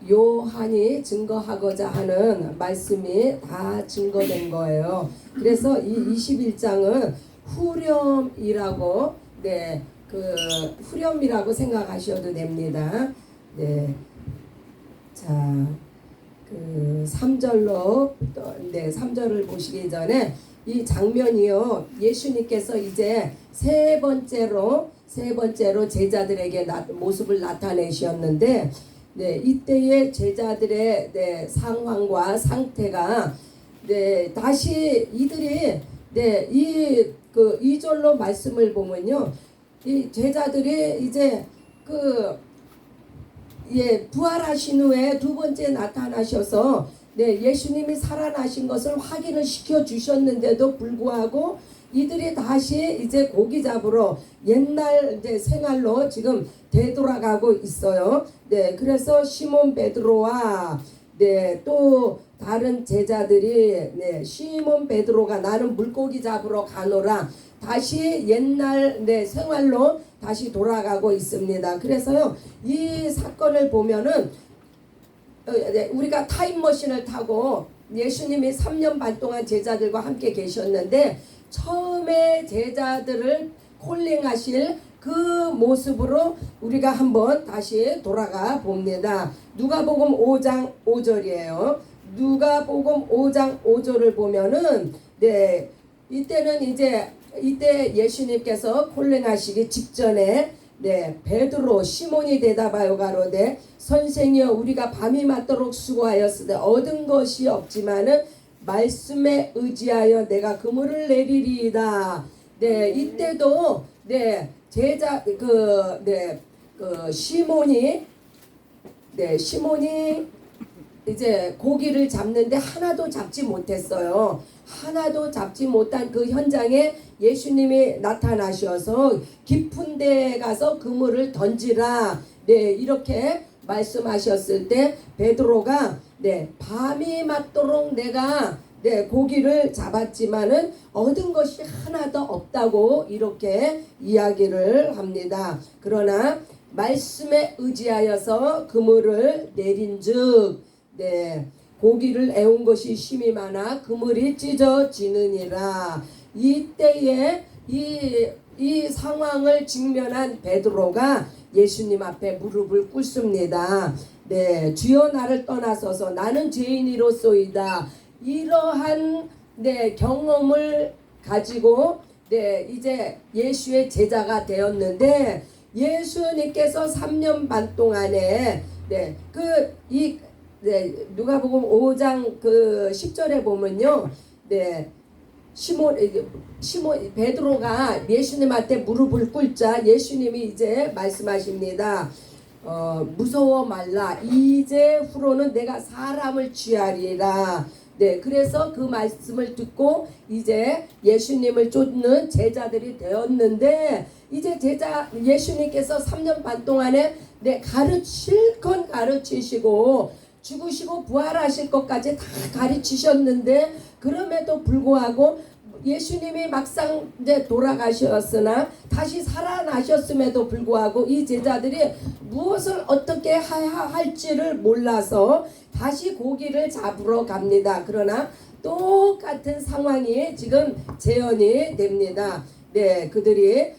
요한이 증거하고자 하는 말씀이 다 증거된 거예요. 그래서 이 21장은 후렴이라고 그 후렴이라고 생각하셔도 됩니다. 자, 그 3절로 3절을 보시기 전에 이 장면이요, 예수님께서 이제 세 번째로 제자들에게 모습을 나타내셨는데, 이때의 제자들의 상황과 상태가 다시 이들이 이 2절로 말씀을 보면요, 이 제자들이 이제 부활하신 후에 두 번째 나타나셔서 예수님이 살아나신 것을 확인을 시켜 주셨는데도 불구하고 이들이 다시 이제 고기 잡으러 옛날 생활로 지금 되돌아가고 있어요. 그래서 시몬 베드로와 또 다른 제자들이 시몬 베드로가 나는 물고기 잡으러 가노라 다시 옛날 생활로 다시 돌아가고 있습니다. 그래서요, 이 사건을 보면은 우리가 타임머신을 타고 예수님이 3년 반 동안 제자들과 함께 계셨는데 처음에 제자들을 콜링하실 그 모습으로 우리가 한번 다시 돌아가 봅니다. 누가복음 5장 5절이에요. 누가복음 5장 5절을 보면은 이때는 이때 예수님께서 콜링하시기 직전에 베드로 시몬이 대답하여 가로되 선생이여 우리가 밤이 맞도록 수고하였으되 얻은 것이 없지만은 말씀에 의지하여 내가 그물을 내리리이다. 이때도 제자 시몬이 이제 고기를 잡는데 하나도 잡지 못했어요. 하나도 잡지 못한 그 현장에 예수님이 나타나셔서 깊은 데에 가서 그물을 던지라 이렇게 말씀하셨을 때 베드로가 밤이 맞도록 내가 고기를 잡았지만은 얻은 것이 하나도 없다고 이렇게 이야기를 합니다. 그러나 말씀에 의지하여서 그물을 내린즉 고기를 애운 것이 심히 많아 그물이 찢어지느니라. 이때에 이 상황을 직면한 베드로가 예수님 앞에 무릎을 꿇습니다. 주여 나를 떠나소서 나는 죄인이로소이다. 이러한 경험을 가지고 이제 예수의 제자가 되었는데 예수님께서 3년 반 동안에 누가복음 5장 10절에 보면요, 시몬 베드로가 예수님한테 무릎을 꿇자 예수님이 이제 말씀하십니다. 무서워 말라. 이제 후로는 내가 사람을 취하리라. 그래서 그 말씀을 듣고 이제 예수님을 쫓는 제자들이 되었는데 이제 예수님께서 3년 반 동안에 실컷 가르치시고 죽으시고 부활하실 것까지 다 가르치셨는데 그럼에도 불구하고 예수님이 막상 돌아가셨으나 다시 살아나셨음에도 불구하고 이 제자들이 무엇을 어떻게 할지를 몰라서 다시 고기를 잡으러 갑니다. 그러나 똑같은 상황이 지금 재현이 됩니다. 그들이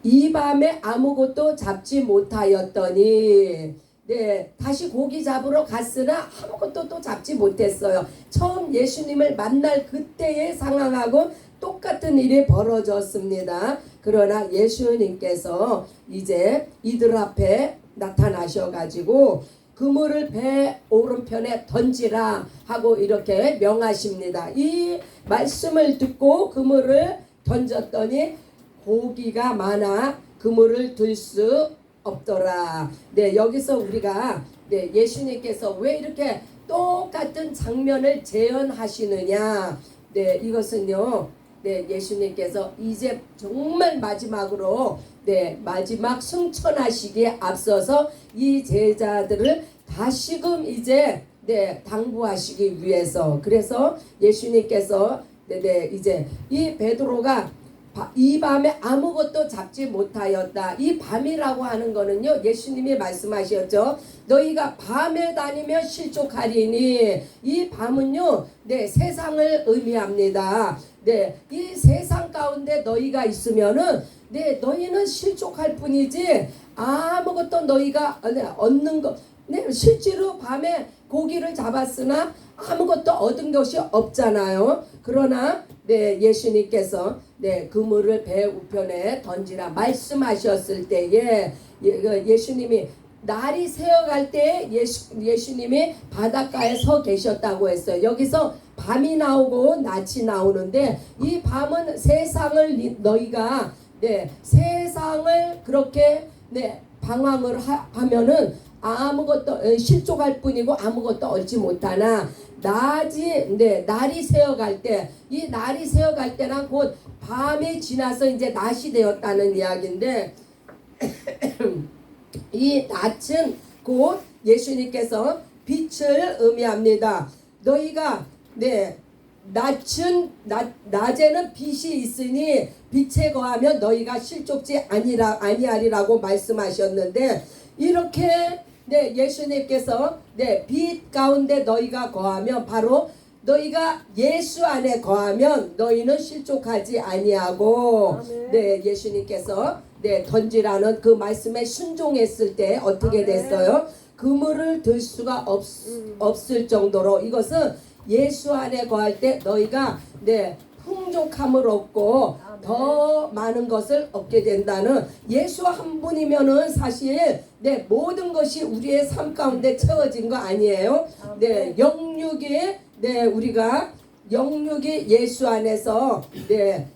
이 밤에 아무것도 잡지 못하였더니 다시 고기 잡으러 갔으나 아무것도 또 잡지 못했어요. 처음 예수님을 만날 그때의 상황하고 똑같은 일이 벌어졌습니다. 그러나 예수님께서 이제 이들 앞에 나타나셔가지고 그물을 배 오른편에 던지라 하고 이렇게 명하십니다. 이 말씀을 듣고 그물을 던졌더니 고기가 많아 그물을 들 수 없더라. 여기서 우리가 예수님께서 왜 이렇게 똑같은 장면을 재현하시느냐. 이것은요, 예수님께서 이제 정말 마지막으로 마지막 승천하시기에 앞서서 이 제자들을 다시금 이제 당부하시기 위해서, 그래서 예수님께서 이제 이 베드로가 이 밤에 아무것도 잡지 못하였다. 이 밤이라고 하는 거는요, 예수님이 말씀하셨죠. 너희가 밤에 다니며 실족하리니, 이 밤은요, 네, 세상을 의미합니다. 네, 이 세상 가운데 너희가 있으면은, 네, 너희는 실족할 뿐이지 아무것도 너희가 얻는 거, 네, 실제로 밤에 고기를 잡았으나 아무것도 얻은 것이 없잖아요. 그러나 네, 예수님께서 네, 그물을 배 우편에 던지라 말씀하셨을 때에 예수님이 날이 새어갈 때 예수님이 바닷가에 서 계셨다고 했어요. 여기서 밤이 나오고 낮이 나오는데, 이 밤은 세상을 너희가 네, 세상을 그렇게 네, 방황을 하면은 아무것도 실족할 뿐이고 아무것도 얻지 못하나, 날이 새어갈 때, 이 날이 새어갈 때는 곧 밤이 지나서 이제 낮이 되었다는 이야기인데 이 낮은 곧 예수님께서 빛을 의미합니다. 너희가 네, 낮에는 빛이 있으니 빛에 거하면 너희가 실족지 아니하리라고 말씀하셨는데, 이렇게 네, 예수님께서 네, 빛 가운데 너희가 거하면, 바로 너희가 예수 안에 거하면 너희는 실족하지 아니하고, 네, 예수님께서 네, 던지라는 그 말씀에 순종했을 때 어떻게 됐어요? 그물을 들 수가 없을 정도로, 이것은 예수 안에 거할 때 너희가 네, 풍족함을 얻고 더 많은 것을 얻게 된다는, 예수 한 분이면은 사실 네, 모든 것이 우리의 삶 가운데 채워진 거 아니에요? 네, 영육이 네, 우리가 영육이 예수 안에서 네,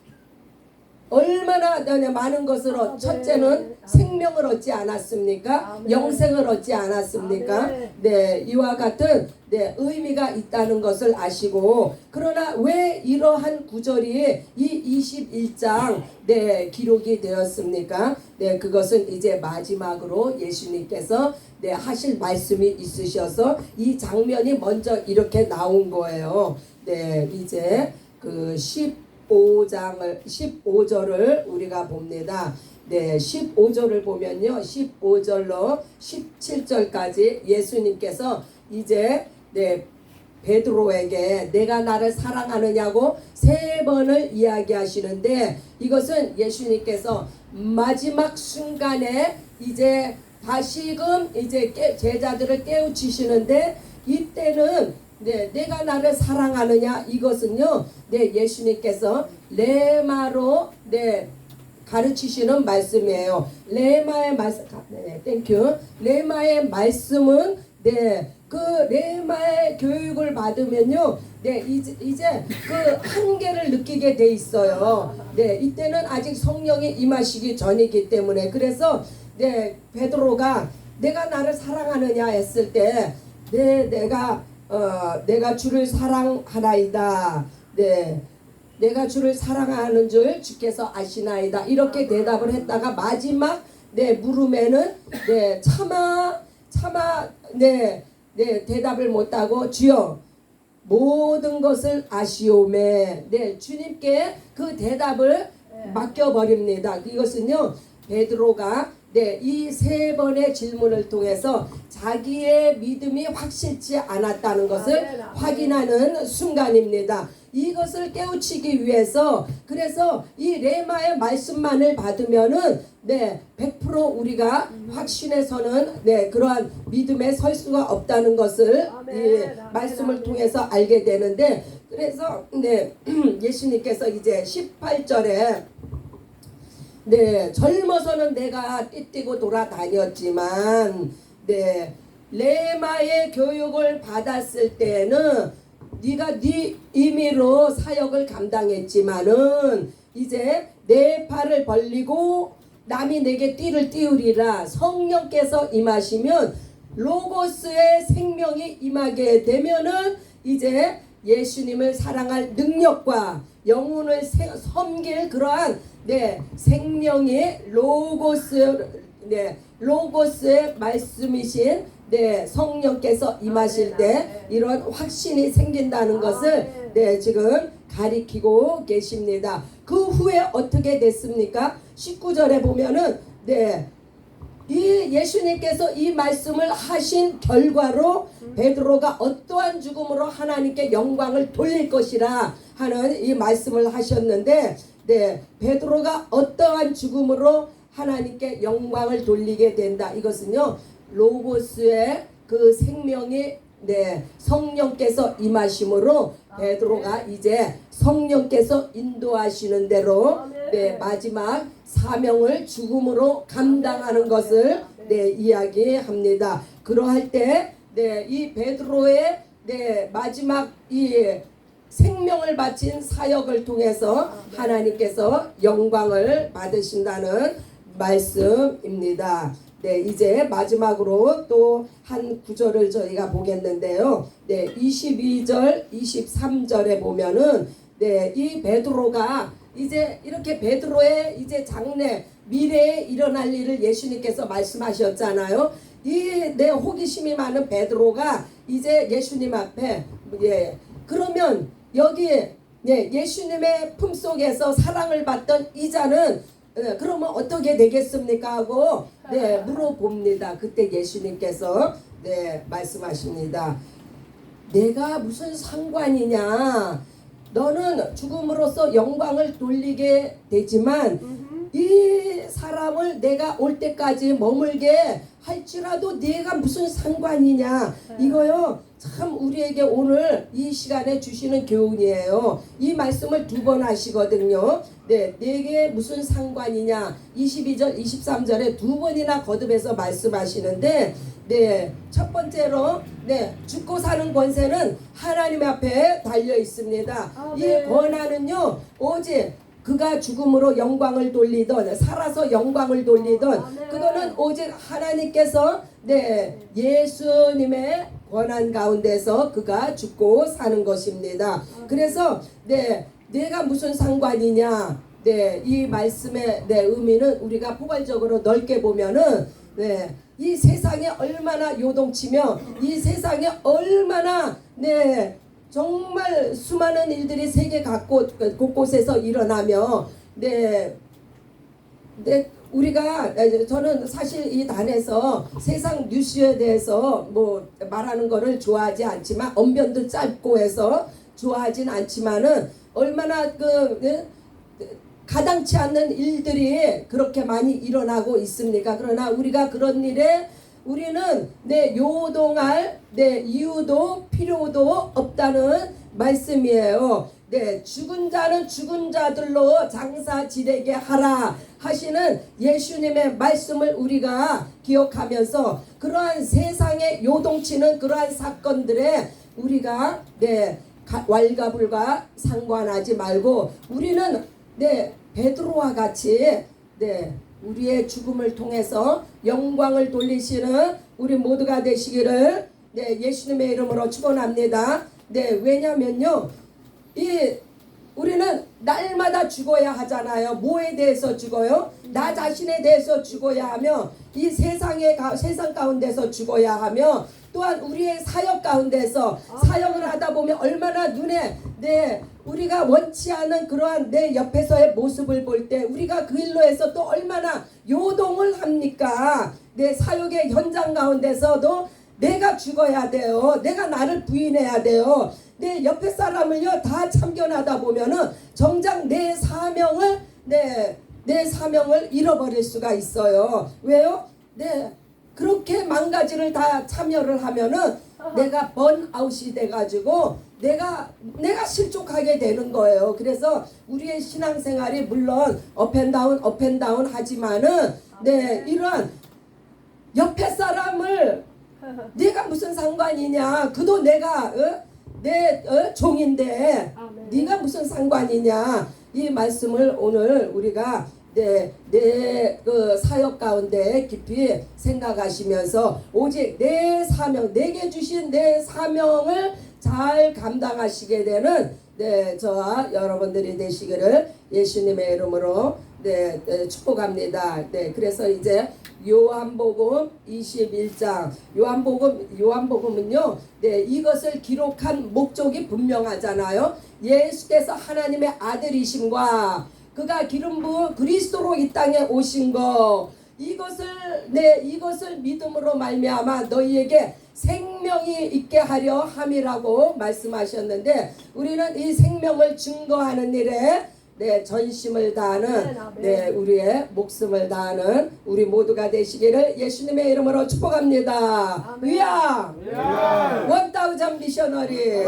얼마나 많은 것으로, 첫째는 생명을 얻지 않았습니까? 영생을 얻지 않았습니까? 네, 이와 같은 네, 의미가 있다는 것을 아시고, 그러나 왜 이러한 구절이 이 21장 네, 기록이 되었습니까? 네, 그것은 이제 마지막으로 예수님께서 네, 하실 말씀이 있으셔서 이 장면이 먼저 이렇게 나온 거예요. 네, 이제 그 15절을 우리가 봅니다. 네, 15절을 보면요, 15절로 17절까지 예수님께서 이제 네, 베드로에게 내가 나를 사랑하느냐고 3번을 이야기하시는데, 이것은 예수님께서 마지막 순간에 이제 다시금 이제 제자들을 깨우치시는데, 이때는 네, 내가 나를 사랑하느냐, 이것은요, 네, 예수님께서 레마로 네, 가르치시는 말씀이에요. 레마의 말씀, 네, 땡큐. 레마의 말씀은 네, 그 레마의 교육을 받으면요, 네, 이제 그 한계를 느끼게 돼 있어요. 네, 이때는 아직 성령이 임하시기 전이기 때문에. 그래서 네, 베드로가 내가 나를 사랑하느냐 했을 때, 네, 내가 주를 사랑하나이다. 네, 내가 주를 사랑하는 줄 주께서 아시나이다. 이렇게 대답을 했다가 마지막 네, 물음에는 네, 차마 네, 대답을 못하고 주여 모든 것을 아시오매, 네, 주님께 그 대답을 맡겨버립니다. 이것은요, 베드로가 네, 이 3번의 질문을 통해서 자기의 믿음이 확실치 않았다는 것을 확인하는 순간입니다. 이것을 깨우치기 위해서, 그래서 이 레마의 말씀만을 받으면은 네, 100% 우리가 확신에 서는 네, 그러한 믿음에 설 수가 없다는 것을 이 말씀을 통해서 알게 되는데, 그래서 네, 예수님께서 이제 18절에 네, 젊어서는 내가 띠뛰고 돌아다녔지만 네, 레마의 교육을 받았을 때는 네가 네 임의로 사역을 감당했지만은 이제 내 팔을 벌리고 남이 내게 띠를 띠우리라. 성령께서 임하시면 로고스의 생명이 임하게 되면은 이제 예수님을 사랑할 능력과 영혼을 섬길 그러한 네, 생명의 로고스의 말씀이신 네, 성령께서 임하실 때 이런 확신이 생긴다는 것을 네, 지금 가리키고 계십니다. 그 후에 어떻게 됐습니까? 19절에 보면은 이 예수님께서 이 말씀을 하신 결과로 베드로가 어떠한 죽음으로 하나님께 영광을 돌릴 것이라 하는 이 말씀을 하셨는데, 베드로가 어떠한 죽음으로 하나님께 영광을 돌리게 된다. 이것은요, 로고스의 그 생명이 성령께서 임하심으로 베드로가 이제 성령께서 인도하시는 대로 마지막 사명을 죽음으로 감당하는 것을 이야기합니다. 그러할 때 이 베드로의 마지막 이 생명을 바친 사역을 통해서 하나님께서 영광을 받으신다는 말씀입니다. 이제 마지막으로 또 한 구절을 저희가 보겠는데요. 22절, 23절에 보면은 이 베드로가 이제 이렇게 베드로의 이제 장래 미래에 일어날 일을 예수님께서 말씀하셨잖아요. 이 호기심이 많은 베드로가 이제 예수님 앞에 그러면 여기 예수님의 품속에서 사랑을 받던 이자는 그러면 어떻게 되겠습니까? 하고 물어봅니다. 그때 예수님께서 말씀하십니다. 내가 무슨 상관이냐? 너는 죽음으로써 영광을 돌리게 되지만 이 사람을 내가 올 때까지 머물게 할지라도 네가 무슨 상관이냐? 이거요 참 우리에게 오늘 이 시간에 주시는 교훈이에요. 이 말씀을 두 번 하시거든요. 내게 무슨 상관이냐? 22절 23절에 두 번이나 거듭해서 말씀하시는데 첫 번째로 죽고 사는 권세는 하나님 앞에 달려 있습니다. 이 권한은요 오직 그가 죽음으로 영광을 돌리던 살아서 영광을 돌리던 그거는 오직 하나님께서 예수님의 권한 가운데서 그가 죽고 사는 것입니다. 그래서 내가 무슨 상관이냐? 이 말씀의 의미는 우리가 포괄적으로 넓게 보면은 이 세상에 얼마나 요동치며 이 세상에 얼마나 정말 수많은 일들이 세계 곳곳에서 일어나며 우리가 저는 사실 이 단에서 세상 뉴스에 대해서 뭐 말하는 거를 좋아하지 않지만 언변도 짧고 해서 좋아하진 않지만은 얼마나 가당치 않는 일들이 그렇게 많이 일어나고 있습니까? 그러나 우리가 그런 일에 우리는 요동할 이유도 필요도 없다는 말씀이에요. 죽은 자는 죽은 자들로 장사 지내게 하라 하시는 예수님의 말씀을 우리가 기억하면서 그러한 세상에 요동치는 그러한 사건들에 우리가 왈가불가 상관하지 말고 우리는 베드로와 같이 우리의 죽음을 통해서 영광을 돌리시는 우리 모두가 되시기를 예수님의 이름으로 축원합니다. 왜냐면요 우리는 날마다 죽어야 하잖아요. 뭐에 대해서 죽어요? 나 자신에 대해서 죽어야 하며 이 세상 가운데서 죽어야 하며 또한 우리의 사역 가운데서 사역을 하다 보면 얼마나 눈에 우리가 원치 않은 그러한 내 옆에서의 모습을 볼 때 우리가 그 일로 해서 또 얼마나 요동을 합니까? 내 사역의 현장 가운데서도 내가 죽어야 돼요. 내가 나를 부인해야 돼요. 내 옆에 사람을요 다 참견하다 보면은 정작 내 사명을 잃어버릴 수가 있어요. 왜요? 그렇게 망가지를 다 참여를 하면은 내가 번아웃이 돼가지고 내가 실족하게 되는 거예요. 그래서 우리의 신앙생활이 물론 업앤다운 하지만은 이런 옆에 사람을 네가 무슨 상관이냐? 그도 내가 내 종인데 네가 무슨 상관이냐? 이 말씀을 오늘 우리가 그 사역 가운데 깊이 생각하시면서 오직 내 사명, 내게 주신 내 사명을 잘 감당하시게 되는 저와 여러분들이 되시기를 예수님의 이름으로 축복합니다. 그래서 이제 요한복음 21장 요한복음은요 이것을 기록한 목적이 분명하잖아요. 예수께서 하나님의 아들이심과 그가 기름 부은 그리스도로 이 땅에 오신 거, 이것을 믿음으로 말미암아 너희에게 생명이 있게 하려 함이라고 말씀하셨는데, 우리는 이 생명을 증거하는 일에 전심을 다하는 우리의 목숨을 다하는 우리 모두가 되시기를 예수님의 이름으로 축복합니다. 위아 1000 미셔너리.